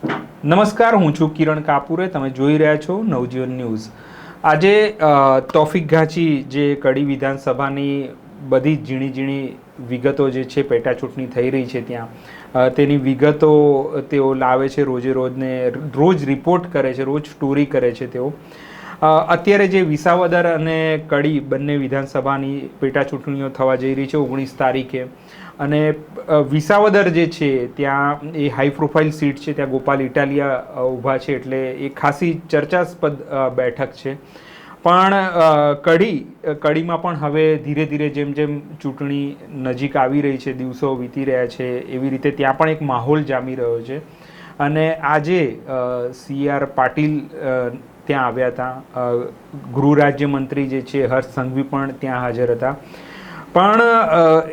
નમસ્કાર, હું છું કિરણ કાપુરે. તમે જોઈ રહ્યા છો નવજીવન ન્યૂઝ. આજે તોફિક ઘાંચી જે કડી વિધાનસભાની બધી ઝીણી ઝીણી વિગતો જે છે પેટા ચૂંટણી થઈ રહી છે ત્યાં તેની વિગતો તેઓ લાવે છે રોજે રોજને, રોજ રિપોર્ટ કરે છે, રોજ સ્ટોરી કરે છે તેઓ. અત્યારે જે વિસાવદર અને કડી બંને વિધાનસભાની પેટા ચૂંટણીઓ થવા જઈ રહી છે 19 તારીખે, અને વિસાવદર જે છે ત્યાં એ હાઈ પ્રોફાઇલ સીટ છે, ત્યાં ગોપાલ ઇટાલિયા ઊભા છે, એટલે એ ખાસી ચર્ચાસ્પદ બેઠક છે. પણ કડીમાં પણ હવે ધીરે ધીરે જેમ જેમ ચૂંટણી નજીક આવી રહી છે, દિવસો વીતી રહ્યા છે, એવી રીતે ત્યાં પણ એક માહોલ જામી રહ્યો છે. અને આજે CR પાટીલ ત્યાં આવ્યા હતા, ગૃહ રાજ્યમંત્રી જે છે હર્ષ સંઘવી પણ ત્યાં હાજર હતા. પણ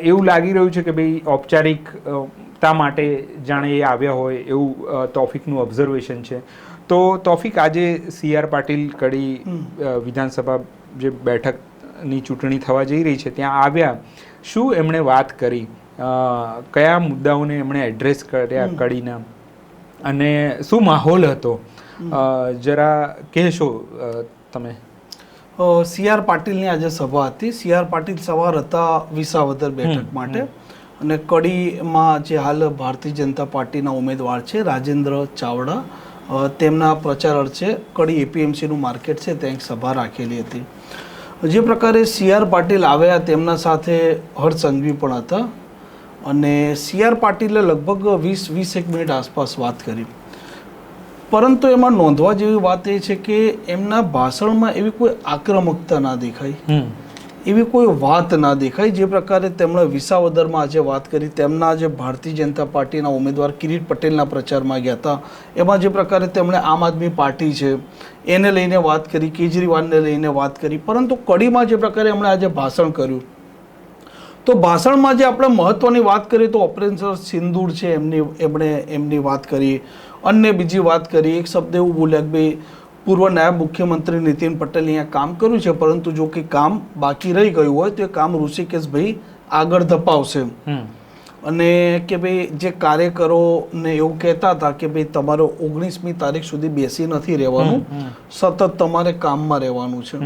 એવું લાગી રહ્યું છે કે ભાઈ ઔપચારિકતા માટે જાણે એ આવ્યા હોય એવું તોફિકનું ઓબ્ઝર્વેશન છે. તો તોફિક, આજે CR પાટીલ કડી વિધાનસભા જે બેઠકની ચૂંટણી થવા જઈ રહી છે ત્યાં આવ્યા, શું એમણે વાત કરી, કયા મુદ્દાઓને એમણે એડ્રેસ કર્યા કડીના, અને શું માહોલ હતો, જરા કહેશો તમે? CR પાટીલની આજે સભા હતી. CR પાટીલ સવાર હતા વિસાવદર બેઠક માટે, અને કડીમાં જે હાલ ભારતીય જનતા પાર્ટીના ઉમેદવાર છે રાજેન્દ્ર ચાવડા, તેમના પ્રચાર અર્થે કડી APMCનું માર્કેટ છે ત્યાં એક સભા રાખેલી હતી. જે પ્રકારે CR પાટીલ આવ્યા તેમના સાથે હર્ષ સંઘવી પણ હતા, અને CR પાટીલે લગભગ 20-21 મિનિટ આસપાસ વાત કરી. પરંતુ એમાં નોંધવા જેવી વાત એ છે કે એમના ભાષણમાં એવી કોઈ આક્રમકતા ના દેખાઈ, એવી કોઈ વાત ના દેખાઈ. જે પ્રકારે તેમણે વિસાવદરમાં આજે વાત કરી, તેમના જે ભારતીય જનતા પાર્ટીના ઉમેદવાર કિરીટ પટેલના પ્રચારમાં ગયા હતા, એમાં જે પ્રકારે તેમણે આમ આદમી પાર્ટી છે એને લઈને વાત કરી, કેજરીવાલને લઈને વાત કરી. પરંતુ કડીમાં જે પ્રકારે એમણે આજે ભાષણ કર્યું, તો ભાષણમાં જે આપણે મહત્વની વાત કરીએ તો ઓપરેશન સિંદૂર છે એમની વાત કરી, અન્ય બીજી વાત કરી. એક શબ્દ એવું બોલ્યા કે ભાઈ પૂર્વ નાયબ મુખ્યમંત્રી નીતિન પટેલ અહીંયા કામ કર્યું છે, પરંતુ જો કે કામ બાકી રહી ગયું હોય તો એ કામ ઋષિકેશભાઈ આગળ ધપાવશે. અને કે ભાઈ જે કાર્યકરોને એવું કહેતા હતા કે ભાઈ તમારે 19મી તારીખ સુધી બેસી નથી રહેવાનું, સતત તમારે કામમાં રહેવાનું છે,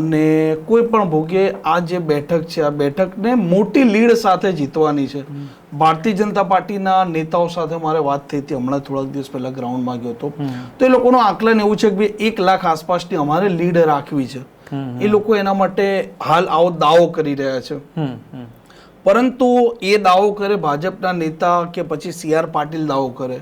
અને કોઈ પણ ભોગે આ જે બેઠક છે આ બેઠકને મોટી લીડ સાથે જીતવાની છે. ભારતીય જનતા પાર્ટીના નેતાઓ સાથે મારે વાત થઈ હતી હમણાં થોડાક દિવસ પહેલા, ગ્રાઉન્ડમાં ગયો હતો, તો એ લોકોનું આકલન એવું છે કે ભાઈ 1 લાખ આસપાસની અમારે લીડ રાખવી છે. એ લોકો એના માટે હાલ આવો દાવો કરી રહ્યા છે. પરંતુ એ દાવો કરે ભાજપના નેતા કે પછી CR પાટીલ દાવો કરે,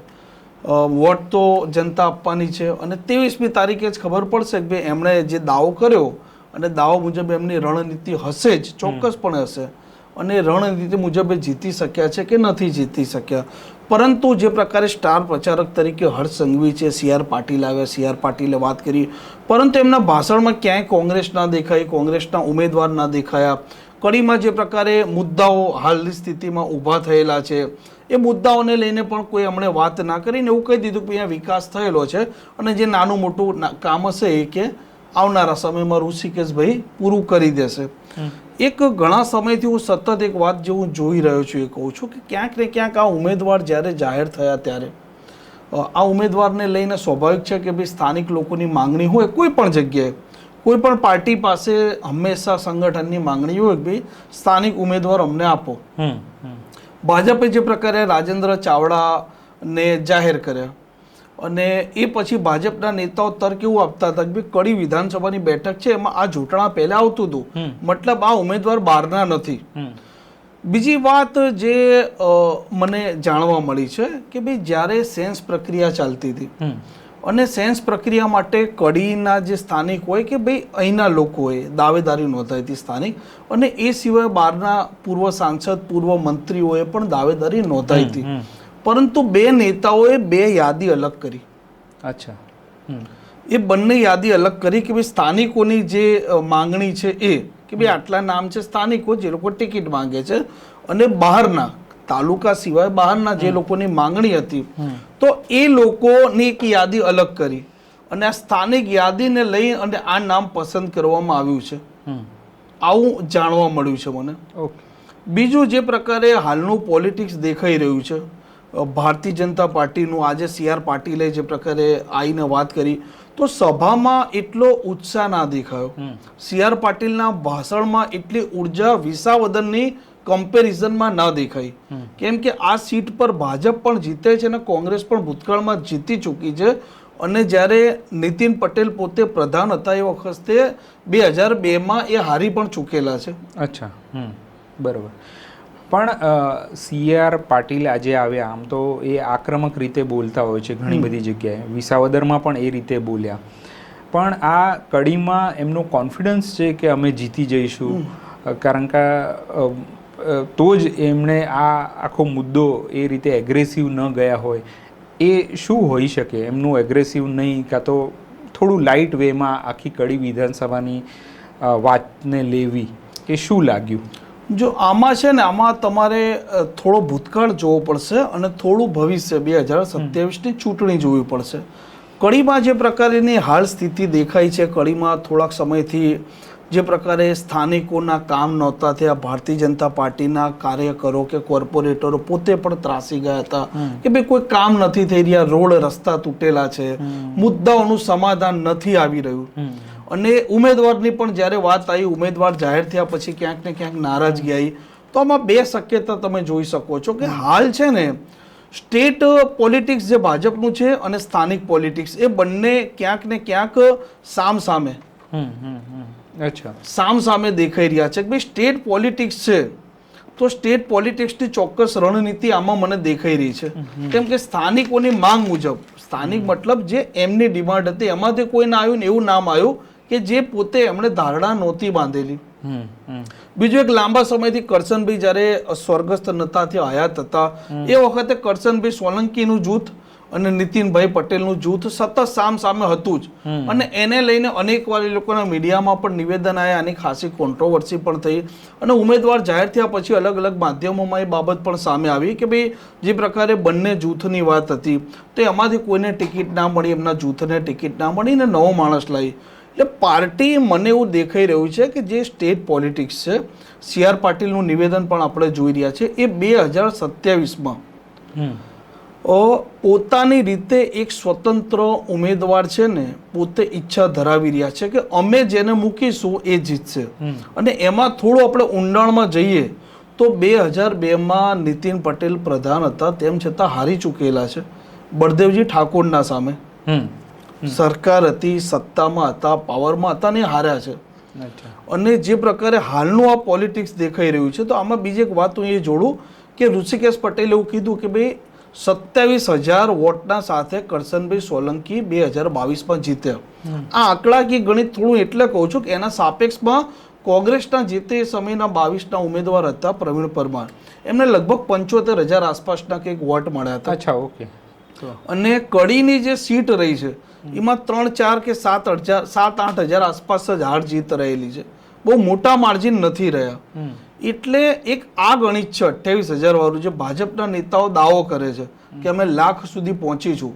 વોટ તો જનતા આપવાની છે, અને 23મી તારીખે જ ખબર પડશે કે ભાઈ એમણે જે દાવો કર્યો અને દાવો મુજબ એમની રણનીતિ હશે જ, ચોક્કસપણે હશે, અને રણનીતિ મુજબ એ જીતી શક્યા છે કે નથી જીતી શક્યા. પરંતુ જે પ્રકારે સ્ટાર પ્રચારક તરીકે હર્ષ સંઘવી છે, CR પાટીલ આવ્યા, CR પાટીલે વાત કરી, પરંતુ એમના ભાષણમાં ક્યાંય કોંગ્રેસ ના દેખાઈ, કોંગ્રેસના ઉમેદવાર ના દેખાયા. કડીમાં જે પ્રકારે મુદ્દાઓ હાલની સ્થિતિમાં ઊભા થયેલા છે એ મુદ્દાઓને લઈને પણ કોઈ એમણે વાત ના કરીને એવું કહી દીધું કે અહીંયા વિકાસ થયેલો છે, અને જે નાનું મોટું કામ હશે એ કે આવનારા સમયમાં ઋષિકેશભાઈ પૂરું કરી દેશે. એક ઘણા સમયથી હું સતત એક વાત જે હું જોઈ રહ્યો છું એ કહું છું કે ક્યાંક ને ક્યાંક આ ઉમેદવાર જ્યારે જાહેર થયા ત્યારે આ ઉમેદવારને લઈને સ્વાભાવિક છે કે ભાઈ સ્થાનિક લોકોની માંગણી હોય, કોઈ પણ જગ્યાએ કોઈ પણ પાર્ટી પાસે હંમેશા સંગઠનની માંગણી હોય કે ભાઈ સ્થાનિક ઉમેદવાર અમને આપો. ભાજપે જે પ્રકારે રાજેન્દ્ર ચાવડાને જાહેર કર્યા, અને એ પછી ભાજપના નેતાઓ તર્ક એવું આપતા હતા કે ભાઈ કડી વિધાનસભાની બેઠક છે એમાં આ જોટણા પહેલા આવતું હતું, મતલબ આ ઉમેદવાર બહારના નથી. બીજી વાત જે મને જાણવા મળી છે કે ભાઈ જ્યારે સેન્સ પ્રક્રિયા ચાલતી હતી, અને સેન્સ પ્રક્રિયા માટે કડીના જે સ્થાનિક હોય કે ભાઈ અહીંના લોકોએ દાવેદારી નોંધાવી હતી સ્થાનિક, અને એ સિવાય બહારના પૂર્વ સાંસદ, પૂર્વ મંત્રીઓએ પણ દાવેદારી નોંધાવી હતી. પરંતુ બે નેતાઓએ 2 યાદી અલગ કરી. અચ્છા. એ બંને યાદી અલગ કરી કે ભાઈ સ્થાનિકોની જે માંગણી છે એ કે ભાઈ આટલા નામ છે સ્થાનિકો જે લોકો ટિકિટ માંગે છે, અને બહારના તાલુકા સિવાય બહારના જે લોકોની માંગણી હતી, તો એ લોકોની એક યાદી અલગ કરી, અને આ સ્થાનિક યાદીને લઈ અને આ નામ પસંદ કરવામાં આવ્યું છે, આવું જાણવા મળ્યું છે મને. બીજું જે પ્રકારે હાલનું પોલિટિક્સ દેખાઈ રહ્યું છે, ભારતીય જનતા પાર્ટીનું આજે CR પાટીલે જે પ્રકારે આવીને વાત કરી તો સભામાં એટલો ઉત્સાહ ના દેખાયો. CR પાટીલના ભાષણમાં એટલી ઉર્જા વિસાવદરની કમ્પેરિઝનમાં ના દેખાઈ. કેમ કે આ સીટ પર ભાજપ પણ જીતે છે અને કોંગ્રેસ પણ ભૂતકાળમાં જીતી ચૂકી છે. અને જ્યારે નીતિન પટેલ પોતે પ્રધાન હતા એ વખતે 2002માં એ હારી પણ ચૂકેલા છે. અચ્છા, બરાબર. પણ CR પાટીલ આજે આવ્યા, આમ તો એ આક્રમક રીતે બોલતા હોય છે ઘણી બધી જગ્યાએ, વિસાવદરમાં પણ એ રીતે બોલ્યા, પણ આ કડીમાં એમનો કોન્ફિડન્સ છે કે અમે જીતી જઈશું, કારણ કે તો જ એમણે આ આખો મુદ્દો એ રીતે એગ્રેસિવ ન ગયા હોય. એ શું હોઈ શકે એમનું એગ્રેસિવ નહીં, કાં તો થોડું લાઇટ વેમાં આખી કડી વિધાનસભાની વાતને લેવી, કે શું લાગ્યું? જો આમાં છે ને, આમાં તમારે થોડો ભૂતકાળ જોવો પડશે અને થોડું ભવિષ્ય 2027ની ચૂંટણી જોવી પડશે. કડીમાં જે પ્રકારની હાલ સ્થિતિ દેખાય છે, કડીમાં થોડાક સમયથી જે પ્રકારે સ્થાનિકોના કામ નહોતા થયા, ભારતીય જનતા પાર્ટીના કાર્યકરો કે કોર્પોરેટરો પોતે પણ ત્રાસી ગયા હતા કે ભાઈ કોઈ કામ નથી થઈ રહ્યા, રોડ રસ્તા તૂટેલા છે, મુદ્દાઓનું સમાધાન નથી આવી રહ્યું. અને ઉમેદવારની પણ જ્યારે વાત આવી, ઉમેદવાર જાહેર થયા પછી ક્યાંક ને ક્યાંક નારાજગી આવી. તો આમાં બે શક્યતા તમે જોઈ શકો છો કે હાલ છે ને સ્ટેટ પોલિટિક્સ જે ભાજપનું છે અને સ્થાનિક પોલિટિક્સ એ બંને ક્યાંક ને ક્યાંક સામસામે દેખાઈ રહ્યા છે. કે ભાઈ સ્ટેટ પોલિટિક્સ છે તો સ્ટેટ પોલિટિક્સની ચોક્કસ રણનીતિ આમાં મને દેખાઈ રહી છે. કેમ કે સ્થાનિકોની માંગ મુજબ, સ્થાનિક મતલબ જે એમની ડિમાન્ડ હતી એમાંથી કોઈને આવ્યું ને એવું નામ આવ્યું કે જે પોતે એમણે ધારણા નહોતી બાંધેલી. બીજું એક લાંબા સમયથી કરશનભાઈ જ્યારે સ્વર્ગસ્થ નતા થયા, હયાત હતા, એ વખતે કરશનભાઈ સોલંકીનું જૂથ અને નીતિનભાઈ પટેલનું જૂથ સતત સામે હતું જ. અને એને લઈને અનેક વાર એ લોકોના મીડિયામાં પણ નિવેદન આવ્યા, આની ખાસી કોન્ટ્રોવર્સી પણ થઈ. અને ઉમેદવાર જાહેર થયા પછી અલગ અલગ માધ્યમોમાં એ બાબત પણ સામે આવી કે ભાઈ જે પ્રકારે બંને જૂથની વાત હતી તો એમાંથી કોઈને ટિકિટ ના મળી, એમના જૂથને ટિકિટ ના મળી ને નવો માણસ લાવી. એટલે પાર્ટી મને એવું દેખાઈ રહ્યું છે કે જે સ્ટેટ પોલિટિક્સ છે, CR પાટીલનું નિવેદન પણ આપણે જોઈ રહ્યા છે, એ 2027માં પોતાની રીતે એક સ્વતંત્ર ઉમેદવાર છે ને પોતે ઈચ્છા ધરાવી રહ્યા છે કે અમે જેને મૂકીશું એ જીતશે. અને એમાં થોડું આપણે ઊંડાણમાં જઈએ તો 2002માં નીતિન પટેલ પ્રધાન હતા, તેમ છતાં હારી ચૂકેલા છે બળદેવજી ઠાકોરના સામે. સરકાર હતી, સત્તામાં હતા, પાવરમાં હતા ને હાર્યા છે. અને જે પ્રકારે હાલનું આ પોલિટિક્સ દેખાઈ રહ્યું છે, તો આમાં બીજી એક વાત હું એ જોડું કે ઋષિકેશ પટેલે એવું કીધું કે ભાઈ 27,000 વોટના સાથે કરશનભાઈ સોલંકી 2022માં જીત્યા. આ આંકડાકીય ગણિત થોડું એટલે કહું છું કે એના સાપેક્ષમાં કોંગ્રેસના જે તે સમયના 22ના ઉમેદવાર હતા પ્રવીણ પરમાર, એમને લગભગ 75,000 આસપાસના કંઈક વોટ મળ્યા હતા. અચ્છા, ઓકે. અને કડીની જે સીટ રહી છે એમાં 3-4 કે 7-8,000 આસપાસ જ હાર જીત રહેલી છે, બહુ મોટા માર્જિન નથી રહ્યા. એટલે એક આ ગણિત છે 28,000 વાળું, જે ભાજપના નેતાઓ દાવો કરે છે કે અમે લાખ સુધી પહોંચીશું.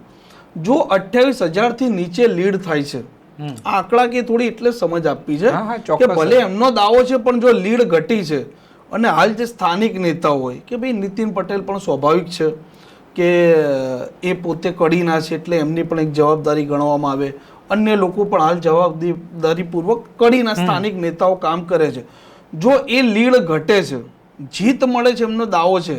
જો 28,000 થી નીચે લીડ થાય છે, આ આંકડા કે થોડી એટલે સમજ આપવી છે કે ભલે એમનો દાવો છે પણ જો લીડ ઘટી છે અને હાલ જે સ્થાનિક નેતાઓ હોય કે ભાઈ નીતિન પટેલ પણ સ્વાભાવિક છે કે એ પોતે કડીના છે એટલે એમની પણ એક જવાબદારી ગણવામાં આવે, અન્ય લોકો પણ હાલ જવાબદારીપૂર્વક કડીના સ્થાનિક નેતાઓ કામ કરે છે. જો એ લીડ ઘટે છે, જીત મળે છે એમનો દાવો છે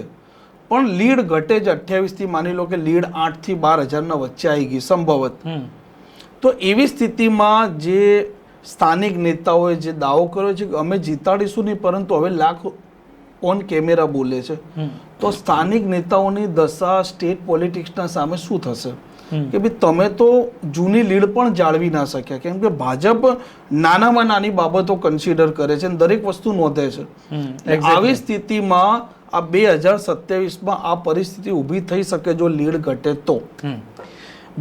પણ લીડ ઘટે છે 28થી, માની લો કે લીડ 8 થી 12,000 વચ્ચે આવી ગઈ સંભવત, તો એવી સ્થિતિમાં જે સ્થાનિક નેતાઓએ જે દાવો કર્યો છે કે અમે જીતાડીશું નહીં પરંતુ હવે લાખ ઓન કેમેરા બોલે છે, તો સ્થાનિક નેતાઓની દશા સ્ટેટ પોલિટિક્સના સામે શું થશે? કે ભાઈ તમે તો જૂની લીડ પણ જાળવી ના શક્યા, કેમ કે ભાજપ નાનામાં નાની બાબતો કન્સિડર કરે છે અને દરેક વસ્તુ નોંધે છે. આવી સ્થિતિમાં આ 2027માં આ પરિસ્થિતિ ઊભી થઈ શકે જો લીડ ઘટે તો.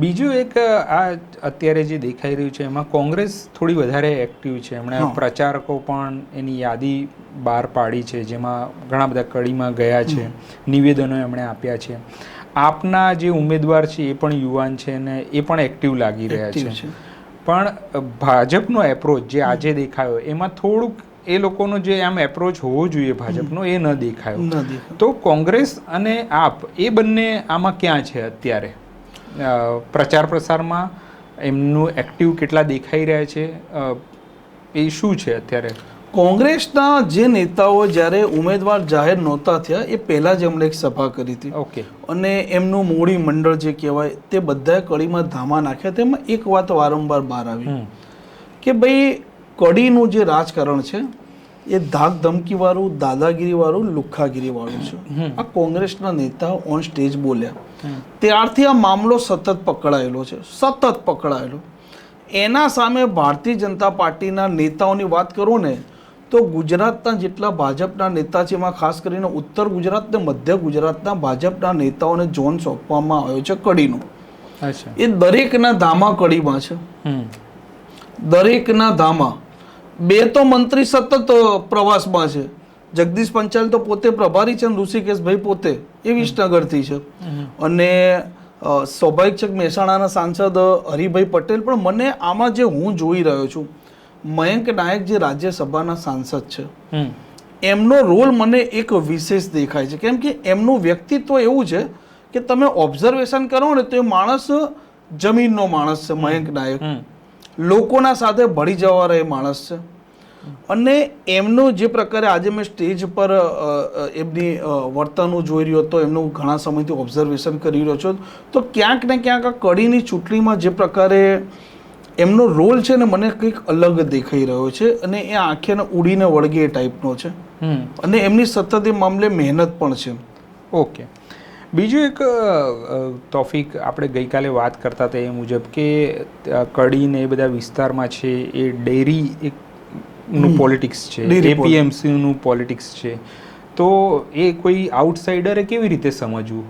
બીજું એક આ અત્યારે જે દેખાઈ રહ્યું છે એમાં કોંગ્રેસ થોડી વધારે એક્ટિવ છે. એમણે પ્રચારકો પણ એની યાદી બહાર પાડી છે જેમાં ઘણા બધા કડીમાં ગયા છે, નિવેદનો એમણે આપ્યા છે. આપના જે ઉમેદવાર છે એ પણ યુવાન છે અને એ પણ એક્ટિવ લાગી રહ્યા છે. પણ ભાજપનો એપ્રોચ જે આજે દેખાયો એમાં થોડુંક એ લોકોનો જે આમ એપ્રોચ હોવો જોઈએ ભાજપનો એ ન દેખાયો. નથી. તો કોંગ્રેસ અને આપ એ બંને આમાં ક્યાં છે અત્યારે? પ્રચાર પ્રસારમાં એમનું એક્ટિવ કેટલા દેખાઈ રહ્યા છે? એ શું છે અત્યારે? કોંગ્રેસના જે નેતાઓ જ્યારે ઉમેદવાર જાહેર નહોતા થયા એ પહેલાં જ એમણે એક સભા કરી હતી. ઓકે. અને એમનું મોડી મંડળ જે કહેવાય તે બધાએ કડીમાં ધામા નાખ્યા. તેમાં એક વાત વારંવાર બહાર આવી કે ભાઈ કડીનું જે રાજકારણ છે એ ધાક ધમકીવાળું, દાદાગીરીવાળું, લુખ્ખાગીરીવાળું છે. આ કોંગ્રેસના નેતા ઓન સ્ટેજ બોલ્યા ત્યારથી આ મામલો સતત પકડાયેલો છે, સતત પકડાયેલો. એના સામે ભારતીય જનતા પાર્ટીના નેતાઓની વાત કરું ને તો ગુજરાતના જેટલા ભાજપના નેતા છે એમાં ખાસ કરીને ઉત્તર ગુજરાત ને મધ્ય ગુજરાતના ભાજપના નેતાઓને ઝોન સોંપવામાં આવ્યો છે કડીનો. એ દરેકના ધામા કડીમાં છે, દરેકના ધામા. 2 તો મંત્રી સતત પ્રવાસમાં છે. જગદીશ પંચાલ તો પોતે પ્રભારી છે, ઋષિકેશભાઈ પોતે એ વિસનગરથી છે. અને સ્વાભાવિક છે મહેસાણાના સાંસદ હરિભાઈ પટેલ. પણ મને આમાં જે હું જોઈ રહ્યો છું, મયંક નાયક જે રાજ્યસભાના સાંસદ છે એમનો રોલ મને એક વિશેષ દેખાય છે. કેમ કે એમનું વ્યક્તિત્વ એવું છે કે તમે ઓબ્ઝર્વેશન કરો ને તો એ માણસ જમીનનો માણસ છે. મયંક નાયક લોકોના સાથે ભળી જવાવાળો એ માણસ છે. અને એમનું જે પ્રકારે આજે મેં સ્ટેજ પર એમની વર્તન જોઈ રહ્યો હતો, એમનું ઘણા સમયથી ઓબ્ઝર્વેશન કરી રહ્યો છું, તો ક્યાંક ને ક્યાંક આ કડીની ચૂંટણીમાં જે પ્રકારે એમનો રોલ છે ને મને કંઈક અલગ દેખાઈ રહ્યો છે. અને એ આંખે ઉડીને વળગે એ ટાઈપનો છે. અને એમની સતત એ મામલે મહેનત પણ છે. ઓકે. બીજું એક તોફિક, આપણે ગઈકાલે વાત કરતા હતા એ મુજબ કે કડી ને એ બધા વિસ્તારમાં છે એ ડેરી એક નું પોલિટિક્સ છે, એપીએમસીનું પોલિટિક્સ છે. તો એ કોઈ આઉટસાઇડરે કેવી રીતે સમજવું?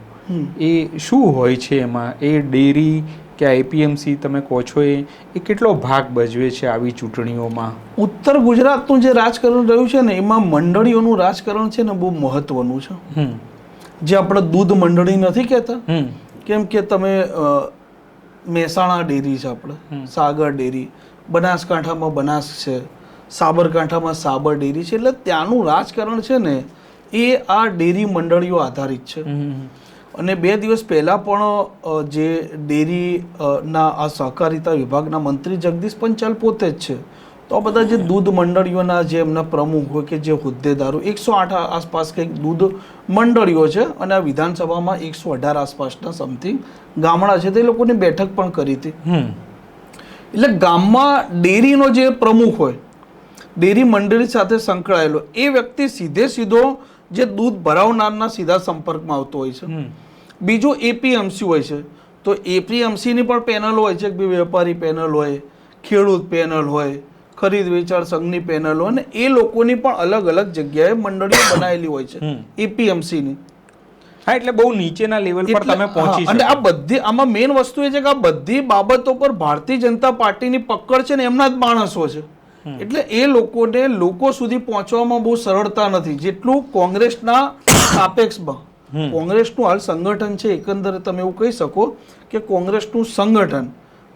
એ શું હોય છે એમાં? એ ડેરી કે એપીએમસી તમે કહો છો એ કેટલો ભાગ ભજવે છે આવી ચૂંટણીઓમાં? ઉત્તર ગુજરાતનું જે રાજકારણ રહ્યું છે ને એમાં મંડળીઓનું રાજકારણ છે ને બહુ મહત્વનું છે. જે આપણે દૂધ મંડળી નથી કહેતા, કેમ કે તમે મહેસાણા ડેરી છે, આપણે સાગર ડેરી, બનાસકાંઠામાં બનાસ છે, સાબરકાંઠામાં સાબર ડેરી છે. એટલે ત્યાંનું રાજકારણ છે ને એ આ ડેરી મંડળીઓ આધારિત છે. અને 2 દિવસ પહેલાં પણ જે ડેરી ના આ સહકારિતા વિભાગના મંત્રી જગદીશ પંચાલ પોતે જ છે. તો આ બધા જે દૂધ મંડળીઓના જે એમના પ્રમુખ હોય કે જે હોદ્દેદારો, 108 આસપાસ કંઈક દૂધ મંડળીઓ છે. અને આ વિધાનસભામાં 118 આસપાસના સમથિંગ ગામડા છે, તે લોકોની બેઠક પણ કરી હતી. એટલે ગામમાં ડેરીનો જે પ્રમુખ હોય, ડેરી મંડળી સાથે સંકળાયેલો એ વ્યક્તિ સીધો જે દૂધ ભરાવનારના સીધા સંપર્કમાં આવતો હોય છે. બીજું એપીએમસી હોય છે, તો એપીએમસીની પણ પેનલ હોય છે કે વેપારી પેનલ હોય, ખેડૂત પેનલ હોય, ખરીદ વેચાણ સંઘની પેનલ હોય, અને એ લોકોની પણ અલગ અલગ જગ્યાએ મંડળીઓ બનાવેલી હોય છે એપીએમસીની. હા, એટલે બહુ નીચેના લેવલ પર તમે પહોંચી. અને આ બધી આમાં મેઇન વસ્તુ એ છે કે આ બધી બાબતો પર ભારતીય જનતા પાર્ટીની પકડ છે ને એમના જ માણસો છે. એટલે એ લોકોને લોકો સુધી પહોંચવામાં બહુ સરળતા નથી જેટલું કોંગ્રેસના સાપેક્ષમાં. કોંગ્રેસનું હાલ સંગઠન છે, એકંદરે તમે એવું કહી શકો કે કોંગ્રેસનું સંગઠન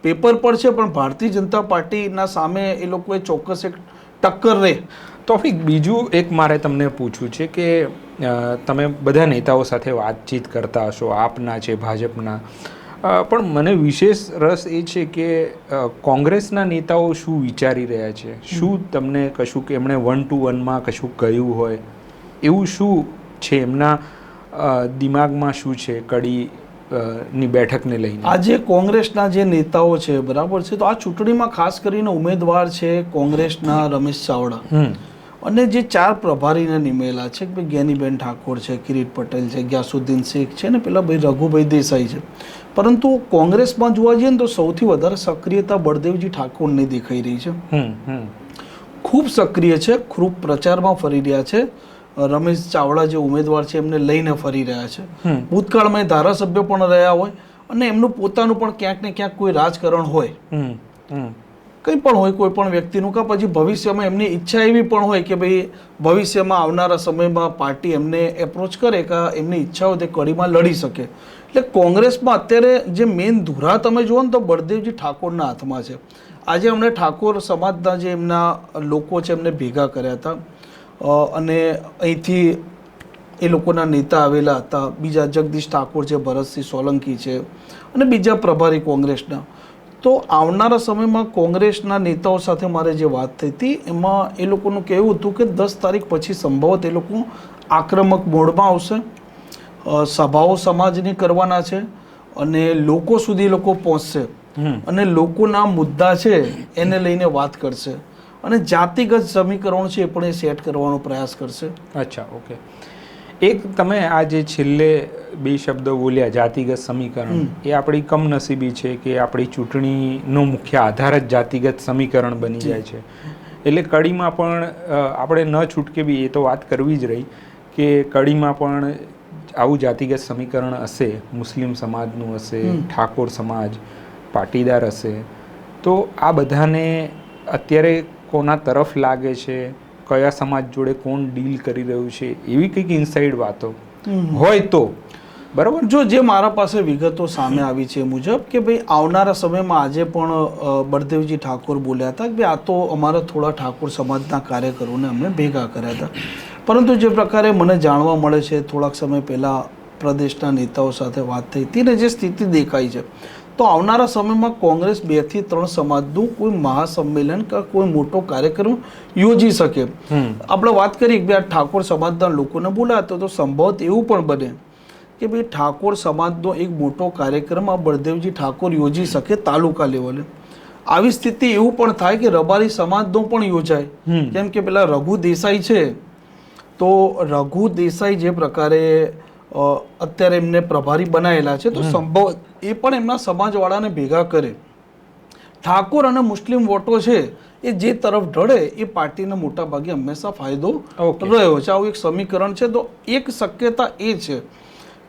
પેપર પર છે, પણ ભારતીય જનતા પાર્ટીના સામે એ લોકોએ ચોક્કસ એક ટક્કર રહે. તોફિક, બીજું એક મારે તમને પૂછવું છે કે તમે બધા નેતાઓ સાથે વાતચીત કરતા હશો, આપના છે, ભાજપના, પણ મને વિશેષ રસ એ છે કે કોંગ્રેસના નેતાઓ શું વિચારી રહ્યા છે? શું તમને કશું કે એમણે 1-to-1માં કશું કહ્યું હોય એવું શું છે એમના દિમાગમાં? શું છે કડી ની બેઠકને લઈને? આજે કોંગ્રેસના જે નેતાઓ છે, બરાબર છે, તો આ ચૂંટણીમાં ખાસ કરીને ઉમેદવાર છે કોંગ્રેસના રમેશ ચાવડા, અને જે 4 પ્રભારીને નિમેલા છે કે જ્ઞાનીબેન ઠાકોર છે, કિરીટ પટેલ છે, ગ્યાસુદ્દીન શેખ છે ને પેલા ભાઈ રઘુભાઈ દેસાઈ છે. પરંતુ કોંગ્રેસમાં જોવા જઈએ ને તો સૌથી વધારે સક્રિયતા બળદેવજી ઠાકોરની દેખાઈ રહી છે. ખૂબ સક્રિય છે, ખૂબ પ્રચારમાં ફરી રહ્યા છે. રમેશ ચાવડા જે ઉમેદવાર છે એમને લઈને ફરી રહ્યા છે. ભૂતકાળમાં ધારાસભ્ય પણ રહ્યા હોય અને એમનું પોતાનું પણ ક્યાંક ને ક્યાંક કોઈ રાજકારણ હોય. કંઈ પણ હોય, કોઈ પણ વ્યક્તિનું, કે પછી ભવિષ્યમાં એમની ઈચ્છા એવી પણ હોય કે ભાઈ ભવિષ્યમાં આવનારા સમયમાં પાર્ટી એમને એપ્રોચ કરે કે એમની ઈચ્છા હોય તે કડીમાં લડી શકે. એટલે કોંગ્રેસમાં અત્યારે જે મેઇન ધુરા તમે જુઓ ને તો બળદેવજી ઠાકોરના હાથમાં છે. આજે અમને ઠાકોર સમાજના જે એમના લોકો છે એમને ભેગા કર્યા હતા અને અહીંથી એ લોકોના નેતા આવેલા હતા, બીજા જગદીશ ઠાકોર છે, ભરતસિંહ સોલંકી છે અને બીજા પ્રભારી કોંગ્રેસના. તો આવનારા સમયમાં કોંગ્રેસના નેતાઓ સાથે મારે જે વાત થઈ હતી એમાં એ લોકોનું કહેવું હતું કે 10 તારીખ પછી સંભવત એ લોકો આક્રમક મોડમાં આવશે, સભાઓ સમાજની કરવાના છે અને લોકો સુધી એ લોકો પહોંચશે અને લોકોના મુદ્દા છે એને લઈને વાત કરશે અને જાતિગત સમીકરણ છે એ પણ એ સેટ કરવાનો પ્રયાસ કરશે. અચ્છા, ઓકે. એક તમે આ જે છેલ્લે 2 શબ્દો બોલ્યા, જાતિગત સમીકરણ, એ આપણી કમનસીબી છે કે આપણી ચૂંટણીનો મુખ્ય આધાર જ જાતિગત સમીકરણ બની જાય છે. એટલે કડીમાં પણ આપણે ન છૂટકે બી એ તો વાત કરવી જ રહી કે કડીમાં પણ આવું જાતિગત સમીકરણ હશે, મુસ્લિમ સમાજનું હશે, ઠાકોર સમાજ પાટીદાર હશે. તો આ બધાને અત્યારે કોના તરફ લાગે છે, કયા સમાજ જોડે કોણ ડીલ કરી રહ્યું છે, એવી કંઈક ઇનસાઇડ વાતો હોય તો બરાબર. જે મારા પાસે વિગતો સામે આવી છે એ મુજબ કે ભાઈ આવનારા સમયમાં આજે પણ બળદેવજી ઠાકોર બોલ્યા હતા કે આ તો અમારા થોડા ઠાકોર સમાજના કાર્યકરોને અમને ભેગા કર્યા હતા. પરંતુ જે પ્રકારે મને જાણવા મળે છે, થોડાક સમય પહેલાં પ્રદેશના નેતાઓ સાથે વાત થઈ હતી ને જે સ્થિતિ દેખાઈ છે, તો આવનારા સમયમાં કોંગ્રેસ 2 થી 3 સમાજનું કોઈ મહાસંમેલન કે કોઈ મોટો કાર્યક્રમ યોજી શકે. આપણે વાત કરીએ કે આ ઠાકોર સમાજના લોકોને બોલાતો તો સંભવત એવું પણ બને કે ભાઈ ઠાકોર સમાજનો એક મોટો કાર્યક્રમ આ બળદેવજી ઠાકોર યોજી શકે તાલુકા લેવલે. આવી સ્થિતિ એવું પણ થાય કે રબારી સમાજનો પણ યોજાય. કેમ કે પેલા રઘુ દેસાઈ છે, તો રઘુ દેસાઈ જે પ્રકારે અત્યારે એમને પ્રભારી બનાવેલા છે, તો સંભવ એ પણ એમના સમાજવાળાને ભેગા કરે. ઠાકોર અને મુસ્લિમ વોટો છે એ જે તરફ ઢળે એ પાર્ટીને મોટા ભાગે હંમેશા ફાયદો રહ્યો છે. આવું એક સમીકરણ છે. તો એક શક્યતા એ છે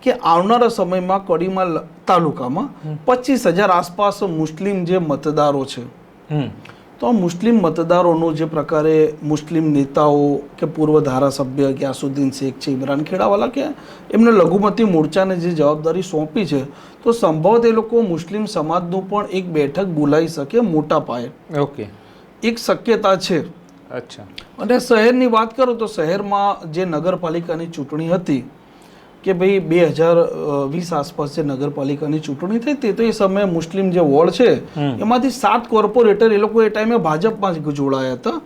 કે આવનારા સમયમાં કડીમાં તાલુકામાં 25,000 આસપાસ મુસ્લિમ જે મતદારો છે, તો આ મુસ્લિમ મતદારોનું જે પ્રકારે મુસ્લિમ નેતાઓ કે પૂર્વ ધારાસભ્ય ગ્યાસુદ્દીન શેખ છે, ઇમરાન ખેડાવાલા કે એમને લઘુમતી મોરચાને જે જવાબદારી સોંપી છે, તો સંભવત એ લોકો મુસ્લિમ સમાજનું પણ એક બેઠક બોલાવી શકે મોટા પાયે. ઓકે, એક શક્યતા છે. અચ્છા. અને શહેરની વાત કરો તો શહેરમાં જે નગરપાલિકાની ચૂંટણી હતી કે ભાઈ 2020 આસપાસ જે નગરપાલિકાની ચૂંટણી થઈ હતી, તો એ સમયે મુસ્લિમ જે વોર્ડ છે એમાંથી 7 કોર્પોરેટર એ લોકો એ ટાઈમે ભાજપમાં જ જોડાયા હતા,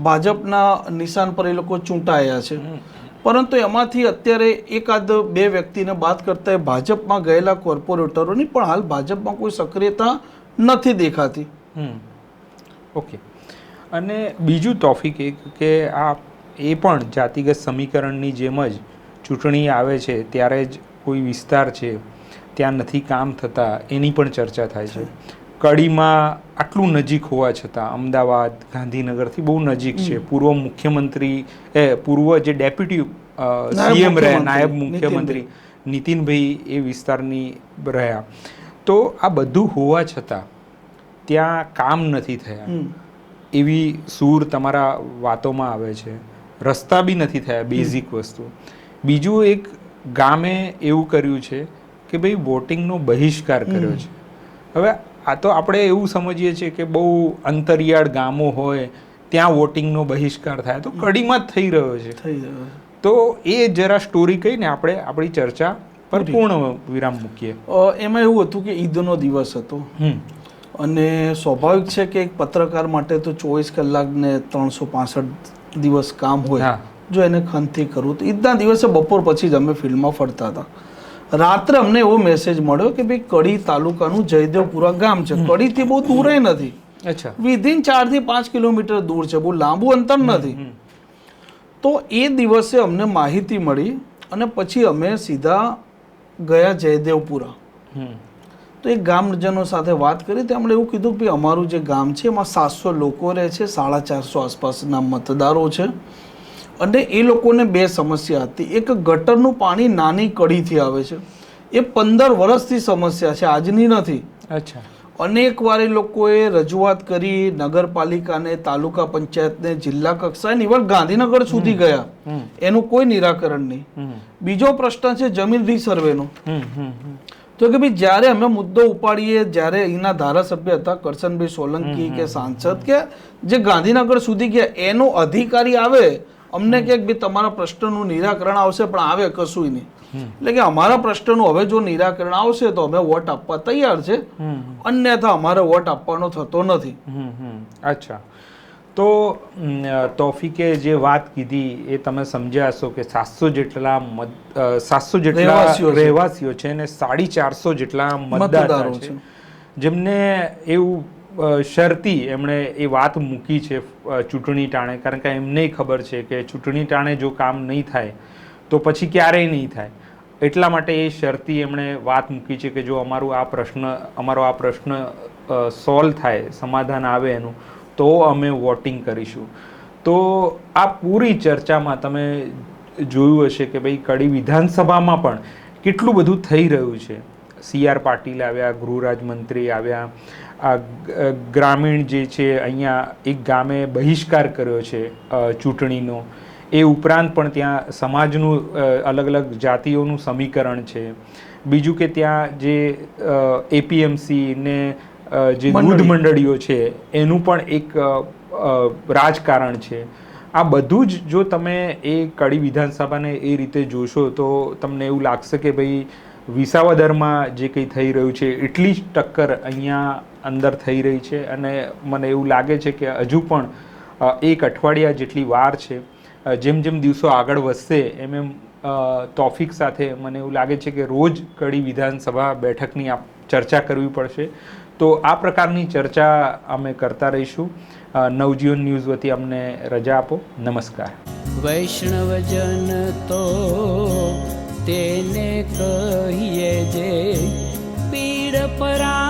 ભાજપના નિશાન પર એ લોકો ચૂંટાયા છે. પરંતુ એમાંથી અત્યારે 1-2 વ્યક્તિને બાદ કરતા ભાજપમાં ગયેલા કોર્પોરેટરોની પણ હાલ ભાજપમાં કોઈ સક્રિયતા નથી દેખાતી. ઓકે. અને બીજું તોફિક એક કે આ એ પણ જાતિગત સમીકરણની જેમ જ ચૂંટણી આવે છે ત્યારે જ કોઈ વિસ્તાર છે ત્યાં નથી કામ થતા એની પણ ચર્ચા થાય છે. કડીમાં આટલું નજીક હોવા છતાં અમદાવાદ ગાંધીનગરથી બહુ નજીક છે. પૂર્વ મુખ્યમંત્રી પૂર્વ જે ડેપ્યુટી સીએમ રહ્યા, નાયબ મુખ્યમંત્રી નીતિનભાઈ એ વિસ્તારની રહ્યા. તો આ બધું હોવા છતાં ત્યાં કામ નથી થયા એવી સૂર તમારા વાતોમાં આવે છે. રસ્તા બી નથી થયા, બેઝિક વસ્તુ. બીજું એક ગામે એવું કર્યું છે કે ભાઈ વોટિંગનો બહિષ્કાર કર્યો છે. હવે આ તો આપણે એવું સમજીએ છીએ કે બહુ અંતરિયાળ ગામો હોય ત્યાં વોટિંગનો બહિષ્કાર થાય, તો કડીમાં જ થઈ રહ્યો છે. તો એ જરા સ્ટોરી કહીને આપણે આપણી ચર્ચા પર પૂર્ણ વિરામ મૂકીએ. એમાં એવું હતું કે ઈદનો દિવસ હતો અને સ્વાભાવિક છે કે એક પત્રકાર માટે તો 24 કલાક ને 365 દિવસ કામ હોય. જો એને ખંતથી કરવું તો ઈદના દિવસે બપોર પછી જ અમે ફિલ્ડમાં ફરતા હતા. રાત્રે અમને એવો મેસેજ મળ્યો કે ભાઈ કડી તાલુકાનું જયદેવપુરા ગામ છે, કડીથી બહુ દૂર નથી, વિધિન 4 થી 5 કિલોમીટર દૂર છે, બહુ લાંબુ અંતર નથી. તો એ દિવસે અમને માહિતી મળી અને પછી અમે સીધા ગયા જયદેવપુરા. તો એ ગામજનો સાથે વાત કરી, તેમણે એવું કીધું કે અમારું જે ગામ છે એમાં 700 લોકો રહે છે, 450 આસપાસના મતદારો છે અને એ લોકોને 2 સમસ્યા હતી. એક ગટરનું પાણી નાની કડીથી આવે છે, એ 15 વર્ષથી સમસ્યા છે, આજની નથી. અચ્છા. અનેક વાર એ લોકોએ રજૂઆત કરી નગરપાલિકાને, તાલુકા પંચાયતને, જિલ્લા કક્ષાએ, ઇવન ગાંધીનગર સુધી ગયા, એનું કોઈ નિરાકરણ નહીં. બીજો પ્રશ્ન છે જમીન રીસર્વેનો. તો કે ભાઈ જ્યારે અમે મુદ્દો ઉપાડીએ, જ્યારે અહીંના ધારાસભ્ય હતા કરશનભાઈ સોલંકી કે સાંસદ કે જે ગાંધીનગર સુધી ગયા, એનો અધિકારી આવે અમને કે ભાઈ તમારા પ્રશ્નનું નિરાકરણ આવશે, પણ આવે કશું નહીં. એટલે કે અમારા પ્રશ્નનું હવે જો નિરાકરણ આવશે તો અમે વોટ આપવા તૈયાર છે, અન્યથા અમારે વોટ આપવાનો થતો નથી. અચ્છા, તો તોફિકે જે વાત કીધી એ તમે સમજ્યા હશો કે 700 જેટલા રહેવાસીઓ છે અને 450 જેટલા મતદારો છે, જેમને એવું શરતી એમણે એ વાત મૂકી છે ચૂંટણી ટાણે, કારણ કે એમને ખબર છે કે ચૂંટણી ટાણે જો કામ નહીં થાય તો પછી ક્યારેય નહીં થાય. એટલા માટે એ શરતી એમણે વાત મૂકી છે કે જો અમારો આ પ્રશ્ન સોલ્વ થાય, સમાધાન આવે એનું, તો અમે વોટિંગ કરીશું. તો આ પૂરી ચર્ચામાં તમે જોયું હશે કે ભાઈ કડી વિધાનસભામાં પણ કેટલું બધું થઈ રહ્યું છે. CR પાટીલ આવ્યા, ગૃહ રાજ્યમંત્રી આવ્યા, આ ગ્રામીણ જે છે અહીંયા એક ગામે બહિષ્કાર કર્યો છે ચૂંટણીનો. એ ઉપરાંત પણ ત્યાં સમાજનું અલગ અલગ જાતિઓનું સમીકરણ છે. બીજું કે ત્યાં જે APMC ને જે દૂધ મંડળીઓ છે એનું પણ એક રાજકારણ છે. આ બધું જ જો તમે એ કડી વિધાનસભાને એ રીતે જોશો તો તમને એવું લાગશે કે ભાઈ વિસાવદરમાં જે કંઈ થઈ રહ્યું છે એટલી જ ટક્કર અહીંયા અંદર થઈ રહી છે. અને મને એવું લાગે છે કે હજુ પણ 1 અઠવાડિયા જેટલી વાર છે. જેમ જેમ દિવસો આગળ વધશે એમ તોફિક સાથે મને એવું લાગે છે કે રોજ કડી વિધાનસભા બેઠકની ચર્ચા કરવી પડશે. તો આ પ્રકારની ચર્ચા અમે કરતા રહીશું. નવજીવન ન્યૂઝ વતી અમને રજા આપો. નમસ્કાર. વૈષ્ણવજન તો તેને કહીએ જે પીડ પરા